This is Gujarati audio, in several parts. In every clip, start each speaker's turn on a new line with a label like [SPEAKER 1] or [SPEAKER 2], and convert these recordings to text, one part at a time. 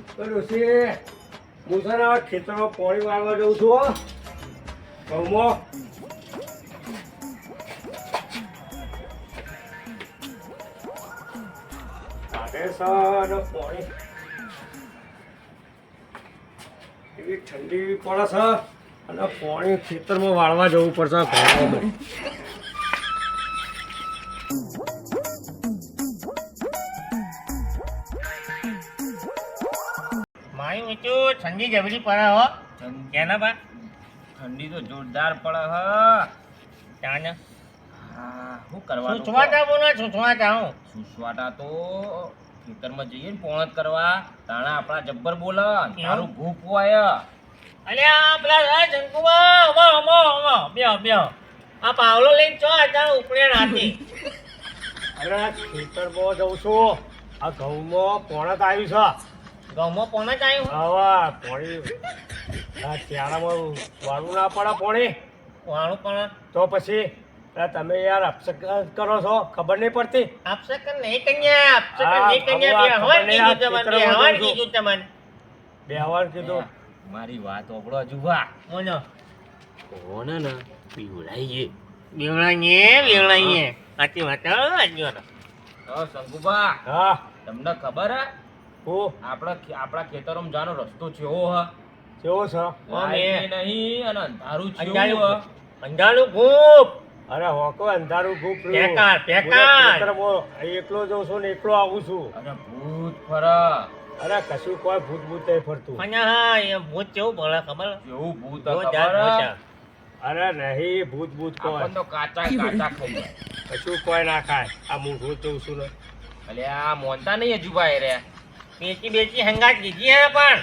[SPEAKER 1] ડોશી હું છે ને ખેતરમાં પાણી વાળવા જઉં છું હો. ઘઉંમાં કાઢે છે ને પાણી એવી ઠંડી પડે છે અને પાણી ખેતરમાં વાળવા જવું પડશે ઘઉંમાં.
[SPEAKER 2] મારી મીઠું ઠંડી જબરી પડે હો કેના બા
[SPEAKER 3] ઠંડી તો જોરદાર પડે હ
[SPEAKER 2] ચાને
[SPEAKER 3] હા શું કરવાનું
[SPEAKER 2] સુસવાટા બોલો સુસવાટા હું
[SPEAKER 3] સુસવાટા તો ખેતરમાં જઈએ ને પોણત કરવા તાણા આપણા જબ્બર બોલે તારું ભૂખ હોય
[SPEAKER 2] અલ્યા પેલા જંકુબા હમો હમો હમો બેહો બેહો આ પાવલો લઈને ચો અત્યારે ઉપડે રાતે
[SPEAKER 1] અરે ખેતરમાં જઉં છું આ ઘઉંમાં પોણત આવ્યું છે.
[SPEAKER 2] ઘઉંમાં પોને જ આવ્યું
[SPEAKER 1] આવા પાણી આ ચારામાં વાળું ના પડે પાણી
[SPEAKER 2] વાળું પણ
[SPEAKER 1] તો પછી આ તમે યાર અપસક કરો છો ખબર નહીં પડતી.
[SPEAKER 2] આપશે કે નહીં કન્યા આપશે કે નહીં કન્યા
[SPEAKER 1] હા,
[SPEAKER 2] બે હવાન
[SPEAKER 1] ખબર નહીં,
[SPEAKER 2] કીધું
[SPEAKER 1] આ
[SPEAKER 2] તમને
[SPEAKER 1] ખેતરમાં
[SPEAKER 2] હવાન
[SPEAKER 1] જઉં છું.
[SPEAKER 2] કીધું તમને
[SPEAKER 1] બેહવાનું કીધું
[SPEAKER 3] મારી વાત ઓબળો જુવા
[SPEAKER 2] મોનો
[SPEAKER 3] કોને ને પીવડાઈએ
[SPEAKER 2] વેવણાઈએ સાચી વાત આજ્યો
[SPEAKER 3] તો શંકુબા
[SPEAKER 1] હા
[SPEAKER 3] તમને ખબર હે
[SPEAKER 1] હું
[SPEAKER 3] આપણા ખેતરોમાં જવાનો રસ્તો કેવો હ
[SPEAKER 1] કેવો છે
[SPEAKER 3] લાઈટ નહીં અને અંધારું કેવું
[SPEAKER 2] અંધારું અંધારું ખૂબ
[SPEAKER 1] અરે હોકો અંધારું ખૂબ
[SPEAKER 2] પેકાર, પેકાર.
[SPEAKER 1] એકલો જઉં છું ને એકલો આવું છું.
[SPEAKER 3] અને ભૂત ફરા
[SPEAKER 1] અરે કશું કોઈ ભૂત ભૂત નહીં ફરતું.
[SPEAKER 2] અને હા એ ભૂત કેવું ભલે ખબર
[SPEAKER 3] કેવું ભૂત હે
[SPEAKER 2] જોરદાર
[SPEAKER 3] ખબર
[SPEAKER 2] ભૂત
[SPEAKER 3] હે?
[SPEAKER 2] છે.
[SPEAKER 1] અરે નહીં ભૂત ભૂત કોઈ
[SPEAKER 3] આપણને તો કાચા કાચા ખાઈ જાય
[SPEAKER 1] કશું કોઈ ના ખાય. આ હું રોજ જઉં છું ને
[SPEAKER 3] અલે આ મોનતા નહીં હજુ ભાઈ રે
[SPEAKER 2] પેચી બેચી હંગાત દીધી હે પણ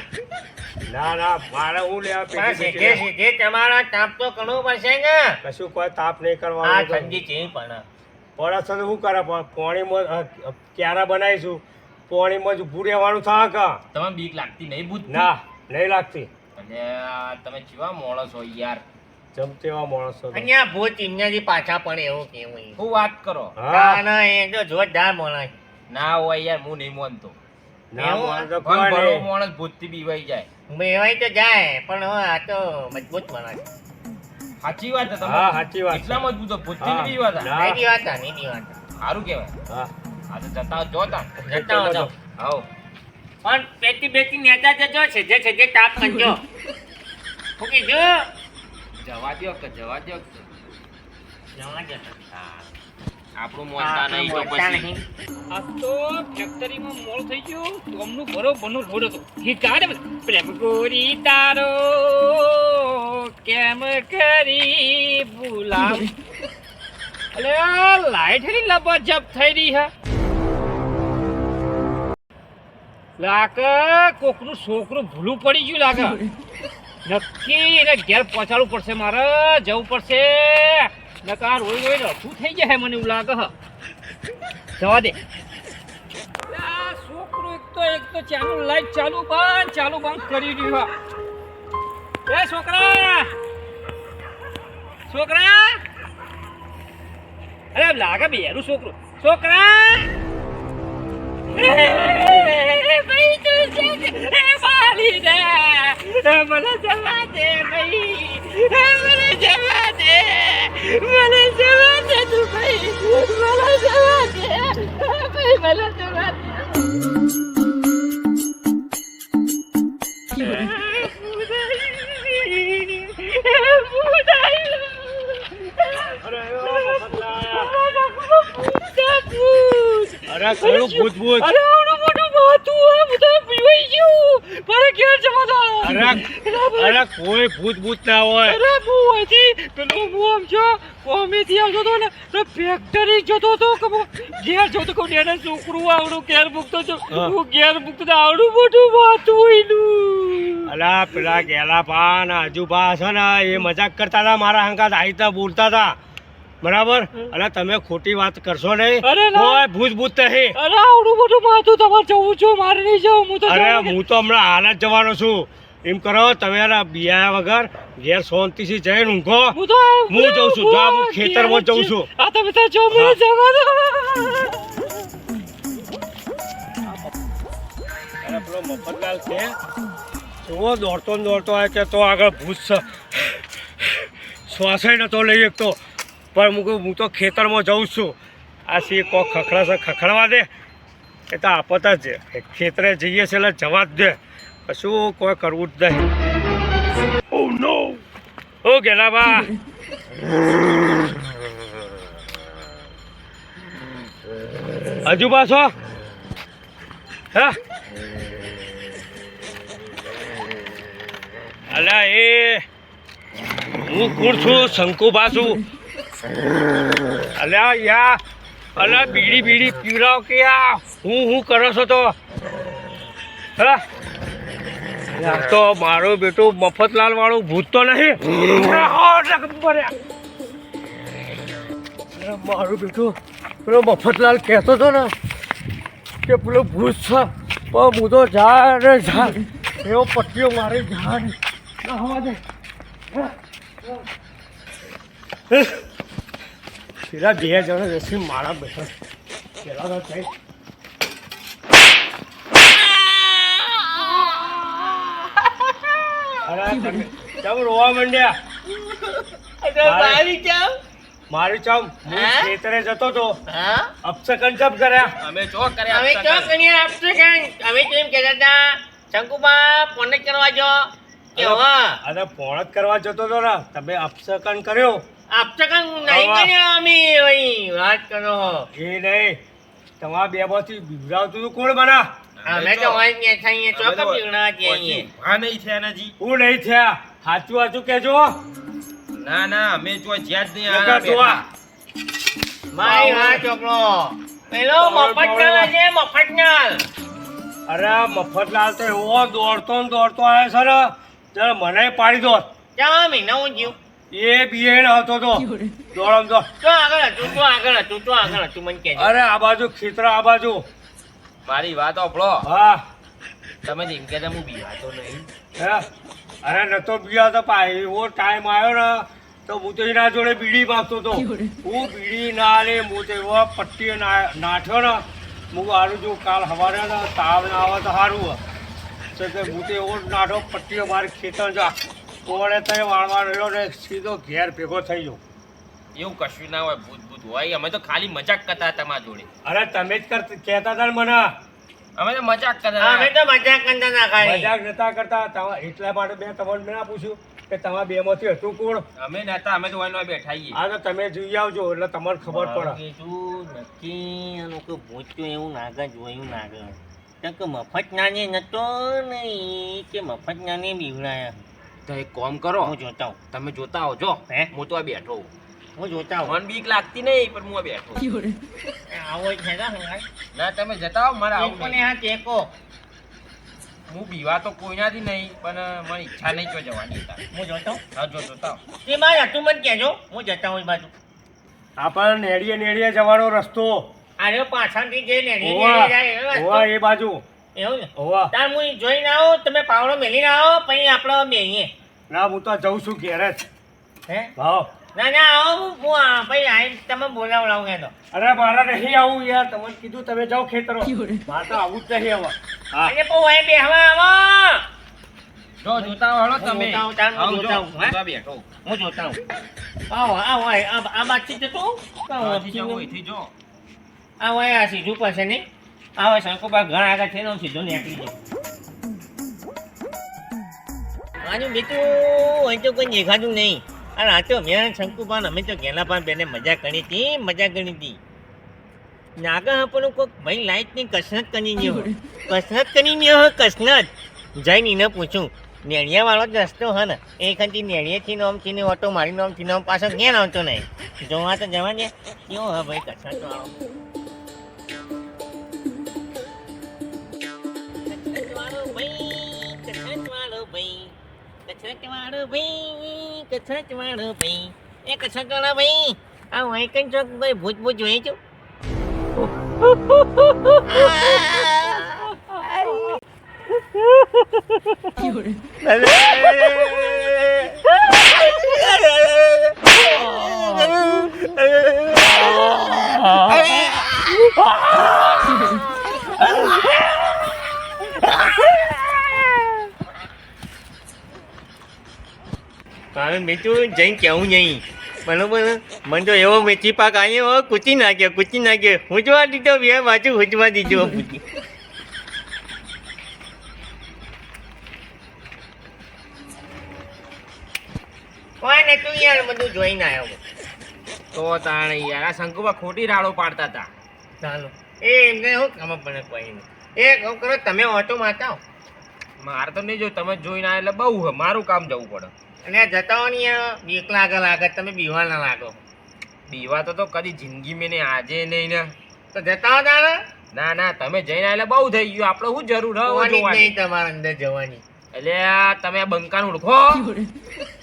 [SPEAKER 1] ના ના મારે હું લેવા
[SPEAKER 2] પણ
[SPEAKER 1] પેટી
[SPEAKER 2] સીધે
[SPEAKER 1] બેટી
[SPEAKER 2] સીધે તમારા તાપ તો કરવું પડશે ને
[SPEAKER 1] કશું કોઈ તાપ નહીં
[SPEAKER 2] આ
[SPEAKER 1] કરવાનો.
[SPEAKER 2] ઠંડી છે પણ
[SPEAKER 1] પડે છે તો શું કરે પાણીમાં ક્યારા બનાવીશું પાણીમાં જ ઊભું રહેવાનું થાય કા
[SPEAKER 3] તમે બીક લાગતી નહીં ભૂત
[SPEAKER 1] ના નહીં લાગતી.
[SPEAKER 3] અને આ તમે કેવા માણસ હોય યાર
[SPEAKER 1] જમતેવા માણસો તો.
[SPEAKER 2] અહીંયા ભૂત ઇન્યાથી પાછા પણ એવું કેવું
[SPEAKER 3] શું વાત કરો
[SPEAKER 1] હા
[SPEAKER 2] ના એ તો જોરદાર માણસ
[SPEAKER 3] ના હોય યાર હું નહીં માનતો
[SPEAKER 1] ના
[SPEAKER 2] એવું?
[SPEAKER 1] માણસ તો
[SPEAKER 3] ભણ
[SPEAKER 1] કોઈ
[SPEAKER 3] ભણો
[SPEAKER 1] નહીં.
[SPEAKER 3] માણસ ભૂતથી બીવાઈ જાય
[SPEAKER 2] મેવાય તો જાય પણ હવે આ તો મજબૂત માણસ
[SPEAKER 3] સાચી વાત છે તમે
[SPEAKER 1] હા સાચી વાત છે.
[SPEAKER 3] એટલા મજબૂત ભૂતથી
[SPEAKER 1] હા.
[SPEAKER 3] નહીં બીવાતા
[SPEAKER 1] ના.
[SPEAKER 2] નહીં વાત નહીં વાત
[SPEAKER 3] સારું કહેવાય
[SPEAKER 1] હા
[SPEAKER 3] આ તો જતા જોતા
[SPEAKER 2] જતા હતો
[SPEAKER 3] હાઉ
[SPEAKER 2] પણ પેટી બેટી નેતા જજો છેજે છેજે તાપ કરજો હું કીધું
[SPEAKER 3] જવા દ્યો કે જવા દ્યો કે.
[SPEAKER 2] જવા દે.
[SPEAKER 3] હા આપણું મોનતા નહીં તો
[SPEAKER 2] મોટા
[SPEAKER 3] પછી
[SPEAKER 2] નહીં.
[SPEAKER 4] આ તો ફેક્ટરીમાં મોડ થઈ ગયો ગમનું બરોબરનો લોડ હતો ગીત ગાડે પ્રેમ ગોરી તારો કેમ કરી ભૂલાવ અલે આ લાઈટ ની લબજબ થઈ રહી હે લાગે કોકનું છોકરું ભૂલું પડી ગયું લાગે નક્કી એને ઘેર પહોંચાડવું પડશે મારે જવું પડશે નકા રોઈ રોઈ રખું થઈ જાય મને એવું લાગે હ જવા દે આ છોકરો એક તો ચાલુ લાઈટ ચાલુ બંધ કરી રહ્યું હે એ છોકરા અરે લાગે બેરું છોકરા ભાઈ તું બાલી દે મને જવા દે ભાઈ મને જવા દે તું ભાઈ મને જવા દે ભાઈ મને જવા દે
[SPEAKER 1] અરે કયું ભૂત ભૂત
[SPEAKER 4] અરે આવડું મોટું માથું આ બધા પીવાઈ ગયું મારે ઘેર જવા દો
[SPEAKER 1] અરે કોઈ ભૂત ભૂત ના હોય.
[SPEAKER 4] અરે હું અહીંથી પેલો હું આમ છો કોમેથી આવતો હતો ને તો ફેક્ટરી જતો હતો કે હું ઘેર જતો કહું એને છોકરું આવડું ઘેર મૂકતો હતો
[SPEAKER 1] હા.
[SPEAKER 4] હું ઘેર મૂકતો હતો આવડું મોટું માથું એનું
[SPEAKER 1] અલા પેલા ગેલા પા ને હજુબા છે ને એ મજાક કરતા હતા મારા હંગાત આઈતા બોલતા હતા બરાબર. અને તમે ખોટી વાત કરશો નહીં.
[SPEAKER 4] અરે ના.
[SPEAKER 1] કોઈ ભૂત ભૂત નહીં.
[SPEAKER 4] અરે આવડું મોટું માથું તમારે જવું છું મારે નહીં જવું હું તો
[SPEAKER 1] અરે
[SPEAKER 4] જવા દે.
[SPEAKER 1] હું તો હમણાં હાલ જ જવાનો છું. એમ કરો તમે યાર બિયા વગર ઘેર શાંતિથી જઈને ઊંઘો.
[SPEAKER 4] હું તો
[SPEAKER 1] હું જઉં છું. જો આ હું ખેતરમાં જઉં છું.
[SPEAKER 4] આ તમે તો જો મને
[SPEAKER 1] હા.
[SPEAKER 4] જવા દો
[SPEAKER 1] અને પેલો મફતલાલ છે એવો દોડતો ને દોડતો આવે કે તો આગળ ભૂત શ્વાસે નતો લઈ શકતો. પણ હું તો ખેતરમાં જઉં છું. આ સી કોક ખખડાશે ખખડવા દે એ તો આપત જ ખેતરે જઈએ છે એટલે જવા જ દે. કશું કોઈ કરવું જ નહીં. ઓ નો ઓ ગેલાબા હજુ પાછો હા અલ્યા એ હું કોણ છું? શંકુભા છું. અલ્યા યા અલ્યા બીડી પીવડાવ કે આ હું કરો છો તો હા તો મારો બેટો મફતલાલ વાળું ભૂત તો નહીં. મારું બેટું પેલો મફતલાલ કહેતો હતો ને કે પેલો ભૂત છે પણ હું તો જા રે જા એવો પટ્ટીઓ મારે જા ને હવા દે પેલા 2 જણા બેસી મારા બેઠા પેલા તો થઈ ચમ રોવા માંડ્યા? મારી ચમ હું ખેતરે જતો તો અપસકન ચપ કર્યા.
[SPEAKER 3] અમે ચો કર્યા
[SPEAKER 2] અમે ચો કરીએ અપસકન. અમે તો એમ કહેતા હતા શંકુબા ફોન જ કરવા જો કે હા
[SPEAKER 1] અરે ફોન જ કરવા જતો તો ને તમે અપસકન કર્યો.
[SPEAKER 2] અપસકન નહીં કર્યા અમે વહી વાત કરો.
[SPEAKER 1] એ નહીં તમારા બેમાંથી બિવડાવતું હતું કોણ બના?
[SPEAKER 2] અમે તો હોય ને થઈએ ચોક પીવડા જઈએ.
[SPEAKER 3] હા નહીં થયા નાજી.
[SPEAKER 1] હું નહીં થયા. સાચું કહેજો.
[SPEAKER 3] ના ના અમે જો જ્યાં જ નહીં
[SPEAKER 1] નકર જોવા.
[SPEAKER 2] મારી વાત ચોકડો પેલો મફતનાલ છે મફતનાલ.
[SPEAKER 1] અરે મફતલાલ તો એવો દોડતો ને દોડતો આવે છે ને જરા મને પાડી દો.
[SPEAKER 2] ચા મહિના હું જીવ
[SPEAKER 1] એ બિયણ આવતો તો દોડમ દોડ.
[SPEAKER 2] તો આગળ હતું મને કહેજો.
[SPEAKER 1] અરે આ બાજુ ખેતર આ બાજુ.
[SPEAKER 3] મારી વાત ઓપળો.
[SPEAKER 1] હા
[SPEAKER 3] તમે જેમ કે હું બીવાતો નહીં.
[SPEAKER 1] હે અરે નતો બીયા તો પા એવો ટાઈમ આવ્યો ને તો હું તો એના જોડે બીડી માંગતો હતો. હું બીડી ના લે હું તો એવો પટ્ટી નાઠ્યો ને હું સારું જો કાલ સવારે ને તાવ ના આવે તો સારું તો કે હું તો એવો નાઠો પટ્ટીઓ મારી ખેતર જા કોણે તય વાળવા રહ્યો ને સીધો ઘેર ભેગો થઈ ગયો.
[SPEAKER 3] એવું કશું ના હોય ભૂત હોય. અમે તો ખાલી મજાક કરતા તમારા જોડે.
[SPEAKER 1] અરે તમે જ કહેતા હતા ને મને.
[SPEAKER 3] અમે તો મજાક કરતા
[SPEAKER 2] અમે તો મજાક કરતા ના ખાલી.
[SPEAKER 1] મજાક નતા કરતા એટલા માટે મેં તમને ના પૂછ્યું કે તમારા બેમાંથી હતું કોણ.
[SPEAKER 3] અમે નતા. અમે તો હોય બેઠા છીએ.
[SPEAKER 1] હા તો તમે જોઈ આવજો એટલે તમને ખબર પડે.
[SPEAKER 2] કીધું નક્કી આનું કોઈ ભૂતું એવું નાગા જોયું નાગા તો કે મફત નાને નતો નહીં કે મફત નાને બીવડાયા.
[SPEAKER 3] તો એક કામ કરો.
[SPEAKER 2] હું જોતા હું.
[SPEAKER 3] તમે જોતા આવો જો.
[SPEAKER 2] હે?
[SPEAKER 3] હું તો આ બેઠો હું.
[SPEAKER 2] હું જોતા હું.
[SPEAKER 3] મને બીક લાગતી નહીં પણ હું આ બેઠો.
[SPEAKER 2] આવો જ છે ને
[SPEAKER 3] ના તમે જતા આવો. મારે આવું
[SPEAKER 2] કોને
[SPEAKER 3] નહીં.
[SPEAKER 2] હા ટેકો.
[SPEAKER 3] હું બીવા તો કોઈનાથી નહીં પણ મને ઈચ્છા નહીં જો જવાની હતા.
[SPEAKER 2] હું જોતો હું.
[SPEAKER 3] હા જો જોતા આવો.
[SPEAKER 2] તે બાર હતું મને કહેજો હું જતા હું એ બાજુ.
[SPEAKER 1] આપણે નેડીએ જવાનો રસ્તો.
[SPEAKER 2] આરે પાછળથી જે ને
[SPEAKER 1] હોવા એ બાજુ.
[SPEAKER 2] એવું ને
[SPEAKER 1] હોવા
[SPEAKER 2] તાર હું જોઈને આવો તમે પાવડો મેલીને આવો પછી આપણે બેહીએ.
[SPEAKER 1] ના હું તો જઉં છું ઘેર જ.
[SPEAKER 2] હે
[SPEAKER 1] હા
[SPEAKER 2] ના આવો હું પછી આવીને તમે બોલાવડાવું કે તો.
[SPEAKER 1] અરે મારા નહીં આવું યાર. તમને કીધું તમે જાઓ ખેતરો. મારે તો આવું જ નહીં હવે. હા
[SPEAKER 2] અરે પો અહીં બેહવા આવો.
[SPEAKER 3] જો જોતા આવો હળો તમે.
[SPEAKER 2] હું જોતા આવું,
[SPEAKER 3] આવો,
[SPEAKER 2] જોતા
[SPEAKER 3] જો.
[SPEAKER 2] આવું,
[SPEAKER 3] હું
[SPEAKER 2] હે?
[SPEAKER 3] તો આ બેઠો હું.
[SPEAKER 2] હું જોતા હું. આવો આ બાજથી જતો
[SPEAKER 3] અહીંથી જાઓ, અહીંથી જો.
[SPEAKER 2] આવો આ સીધું પાસે નહીં આવો શંકુબા ઘર આગળ થઈને હું સીધો નીકળી જાઉં. આનું બીજું અહીં તો કોઈ દેખાતું નહીં. અને આ તો મેં શંકુબાન અમે તો ગેલા પાન બેને મજા કરી હતી નાગા આપણું કોઈક ભાઈ લાઈટની કસરત કરી ગયો કસરત જઈને એને પૂછું નેળિયાવાળો જ રસ્તો હે ને એ ખાલી નેળિયેથી નોમથી ને ઓટો મારી નોમથી નોમ પાછો ક્યાં આવતો નહીં જોવા તો જવા દે કેવો હા ભાઈ કસરત તો આવો કસરત વાળો ભાઈ એ કસરત વાળા ભાઈ આ વાંકન ચોક ભાઈ ભૂત જોઈ છું મારે મેચું જઈને કેવું નહીં બરોબર મને તો એવો મેથી પાક આવ્યો કૂચી નાખ્યો હુંચવા દીધો બે બાજુ હુંચવા દીધો કોઈ ને તું યાર બધું જોઈને આવ્યો
[SPEAKER 3] તો તાણે યાર આ શંકુબા ખોટી રાડો પાડતા હતા.
[SPEAKER 2] ચાલો એ એમને શું ખબર પડે કોઈ નહીં એ કહું કરો તમે ઓટો મારતા હો
[SPEAKER 3] મારે તો નહીં જો તમે જોઈને આયા એટલે બહુ હે. મારું કામ જવું પડે.
[SPEAKER 2] અને આ જતા હો ને બીક લાગે તમે બીવા ના લાગો
[SPEAKER 3] બીવા તો કદી જિંદગી મેં નહીં, આજે નહીં ને.
[SPEAKER 2] તો જતા હો તારે
[SPEAKER 3] ના તમે જઈને આયા એટલે બહુ થઈ ગયું. આપણે શું જરૂર હવે
[SPEAKER 2] જોવાની જ
[SPEAKER 3] જોવાની?
[SPEAKER 2] નહીં તમારા અંદર જવાની
[SPEAKER 3] એટલે આ તમે આ બંકાને ઓળખો?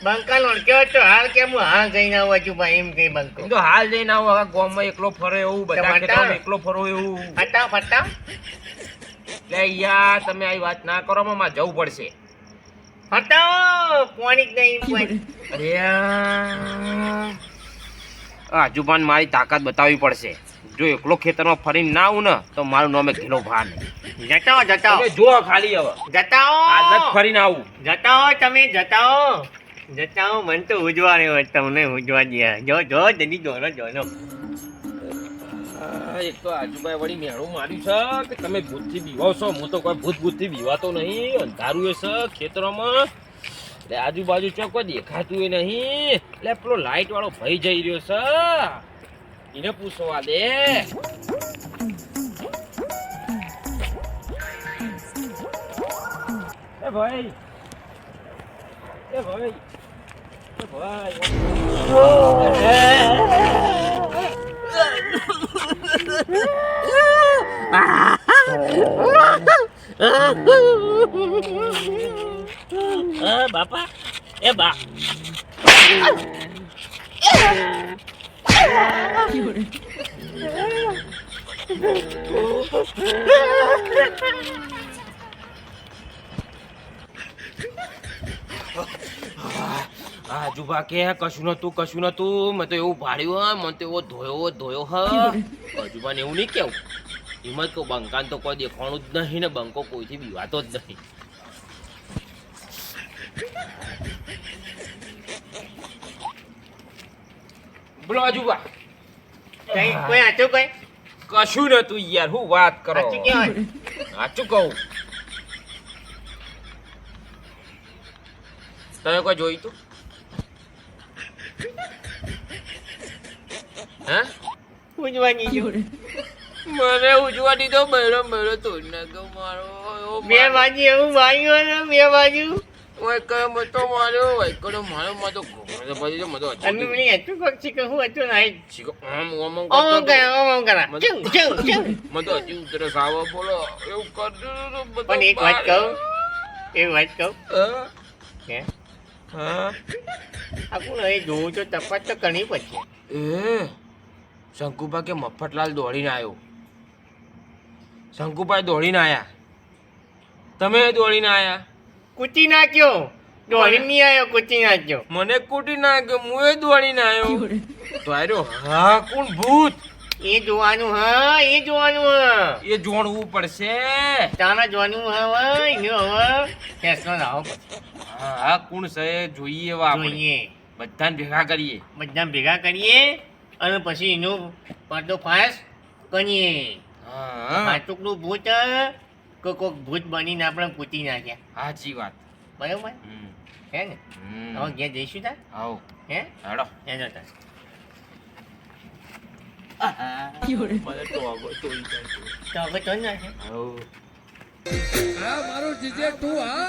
[SPEAKER 2] બંકાલ ઓળખ્યો તો હાલ કેમ હું હાલ જઈને આવું છું ભાઈ એમ કઈ બંકો
[SPEAKER 3] એમ તો હાલ જઈને આવો. હવે ગામમાં એકલો ફરે એવું, બધા
[SPEAKER 2] ટમાટર.
[SPEAKER 3] ખેતરોમાં એકલો ફરો એવું.
[SPEAKER 2] ફટાવ
[SPEAKER 3] એટલે યાર તમે આવી વાત ના કરો, મારે જવું પડશે.
[SPEAKER 2] પાણી જ નહીં કોઈ.
[SPEAKER 3] અરે આજુબાન મારી તાકાત બતાવવી પડશે. જો એકલો ખેતરમાં ફરીને ના આવું ને તો મારું નામે ઘેલો ભાર નહીં.
[SPEAKER 2] જતા
[SPEAKER 3] તમે જો ખાલી હવે
[SPEAKER 2] જતા
[SPEAKER 3] આજ જ
[SPEAKER 2] હો
[SPEAKER 3] ફરીને આવું.
[SPEAKER 2] તમે જતા હો મને તો ઉજવા રહ્યો તમને ઉજવા દયા જો જલ્દી જોનો
[SPEAKER 3] એક તો આજુબાઈ વળી મેળું માર્યું છે કે તમે ભૂતથી બીવાવ છો. હું તો કોઈ ભૂતથી બીવાતો નહીં. અંધારું એ છે ખેતરોમાં એટલે આજુબાજુ ચોક કોઈ દેખાતું એ નહીં. એટલે પેલો લાઈટ વાળો ભાઈ જઈ રહ્યો છે, એને પૂછવા દે. એ ભાઈ એ ભાઈ એ ભાઈ
[SPEAKER 2] બાપા એ બા
[SPEAKER 3] આજુબા કે કશું નતું મેં તો એવું ભાડ્યું મને તો એવો ધોયો હ. આજુબાને એવું નહીં કેવું. હિંમત કો બંકાન તો કોઈ દેખાણું જ નહીં ને બંકો કોઈથી બીવાતો જ નહીં. બોલો આજુબા.
[SPEAKER 2] કોઈ આચું કોઈ
[SPEAKER 3] કશું નતું યાર, હું વાત કરો.
[SPEAKER 2] આચું કેવાય
[SPEAKER 3] સાચું કહું. તમે કોઈ જોયું તું? હા
[SPEAKER 2] ઉજવાની જો
[SPEAKER 3] મને ઉજવા દીધો. બહેરો તોડી નાખ્યો મારો.
[SPEAKER 2] બે બાજુ એવું ભાઈ બે બાજુ
[SPEAKER 3] તો માર્યો વાયકડો માર્યો. માં તો ઘોડો પછી તો મતો
[SPEAKER 2] અને મને આચું પક્ષી કહું હતું નહીં
[SPEAKER 3] ઓમ
[SPEAKER 2] ઓમ કરા
[SPEAKER 3] મતો હજી ઉતરે સાવો. બોલો એવું કરજો
[SPEAKER 2] પણ એક વાત કહું કે
[SPEAKER 3] હા
[SPEAKER 2] આપણું હવે જોવું તો તપાસ તો કરવી પડશે.
[SPEAKER 3] એ શંકુભા કે મફતલાલ દોડીને આવ્યો. શંકુભાઈ દોડીને આયા, તમે દોડીને આયા.
[SPEAKER 2] કૂચી નાખ્યો દોડી નહીં આવ્યો કૂચી નાખ્યો
[SPEAKER 3] મને કૂટી નાખ્યો, હું એ દોડીને આવ્યો. તો આર્યો હા કોણ ભૂત
[SPEAKER 2] એ જોવાનું હા એ
[SPEAKER 3] એ જોડવું પડશે.
[SPEAKER 2] તારા જોવાનું હવે એનો હવે ફેસલો લાવો પછી
[SPEAKER 3] હા કોણ છે જોઈએ એવા આપણે
[SPEAKER 2] જોઈએ
[SPEAKER 3] બધાને ભેગા કરીએ.
[SPEAKER 2] બધા ભેગા કરીએ અને પછી એનો પર્દોફાશ કરીએ.
[SPEAKER 3] હા
[SPEAKER 2] આટુકનું ભૂત કે કોઈક ભૂત બનીને આપણે કૂટી નાખ્યા
[SPEAKER 3] સાચી વાત.
[SPEAKER 2] બરાબર
[SPEAKER 3] હમ.
[SPEAKER 2] હે ને હવે ઘેર જઈશું તાર
[SPEAKER 3] આવો
[SPEAKER 2] હે
[SPEAKER 3] હેડો.
[SPEAKER 2] એનો તાર
[SPEAKER 3] મને તો આગળ તોડી નાખ્યો.
[SPEAKER 2] તો હવે તો ના છે
[SPEAKER 3] આવો.
[SPEAKER 5] હા મારું જીજે તું હા